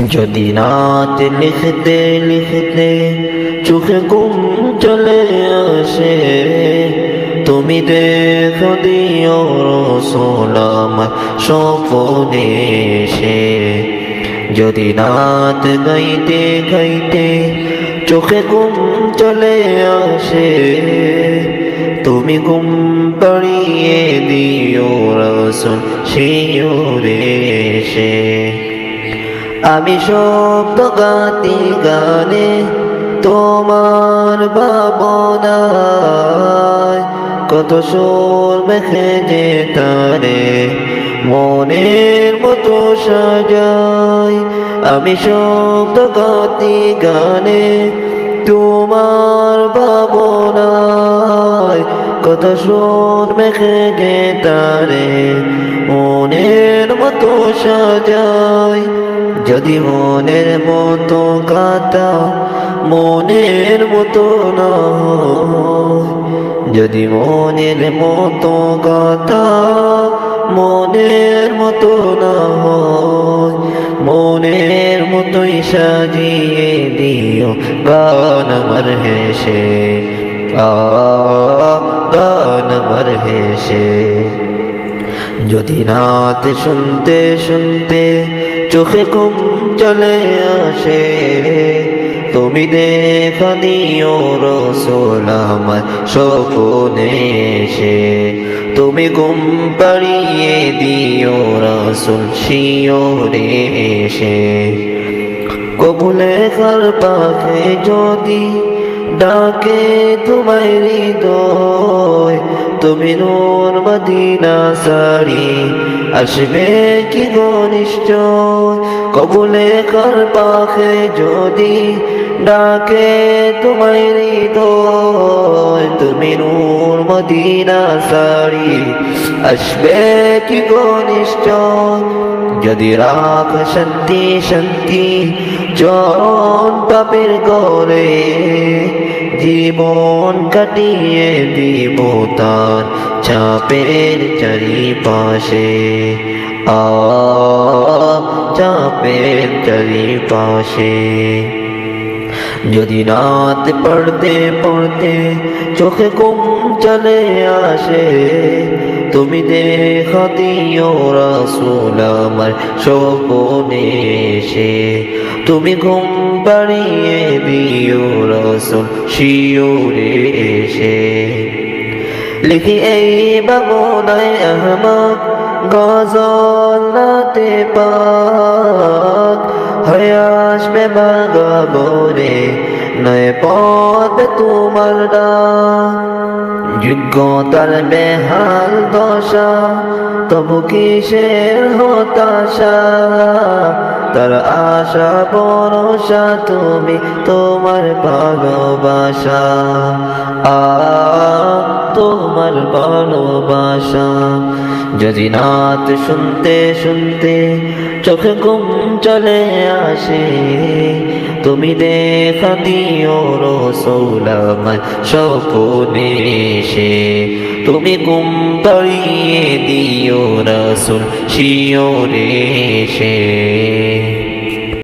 যদি নাত লিখতে লিখতে চোখে ঘুম চলে আসে, তুমি দেখো দিও রাসূল আমার স্বপ্নে এসে। যদি নাত গাইতে গাইতে চোখে ঘুম চলে আসে, তুমি ঘুম পাড়িয়ে দিও রাসূল শিওরে এসে। আমি শব্দ গাতি গানে তোমার ভাবনায়, কত সুর মেখে যে তারে মনের মতো সাজাই। আমি শব্দ গাতি গানে তোমার ভাবনায়, কত সুর মেখে যে তারে মনের মতো সাজাই। যদি মনের মতো কথা মনের মতো না হয়, যদি মনের মতো কথা মনের মতো না হয়, মনের মতোই সাজিয়ে দিও গান আমার হেসে, গান আমার হেসে। যদি নাত শুনতে শুনতে চোখে ঘুম চলে আসে, তুমি দেখা দিও রাসূল আমার স্বপ্নে এসে। তুমি ঘুম পাড়িয়ে দিও রাসূল শিওরে এসে। কবুলে কার পাখে যদি ডাকে তোমায় হৃদয়, তুমি নূর মদিনা সারি আসবে কি গো নিশ্চয়। কবুলে কার পাখে যদি ডাকে তোমায় হৃদয়, তুমি নূর মদিনা সারি আসবে কি গো নিশ্চয়। যদি রাখ শান্তি শান্তি চরণ পাপের গরে, জীবন কাটিয়ে দিব তার চাপের চারিপাশে, চাপের চারিপাশে। যদি রাত পড়তে পড়তে চোখে ঘুম চলে আসে, তুমি দেখা দিও রাসূল আমার স্বপ্নে এসে। তুমি ঘুম পাড়িয়ে দিও রাসূল শিওরে এসে। লিখি এই ভাবনায় আহমদ গজল নাতে পাক, হয়ে আসবে বাগাবরে নয় পথ তোমার ডাক। যোগ্যতার বেহাল দশা তবু কিসের হতাশা, তার আশা ভরসা তুমি তোমার ভালোবাসা, তোমার ভালোবাসা। যদি নাত শুনতে শুনতে চোখে ঘুম চলে আসে, তুমি দেখা দিও রাসূল আমার স্বপ্নে এসে। তুমি ঘুম পাড়িয়ে দিও রাসূল শিওরে এসে।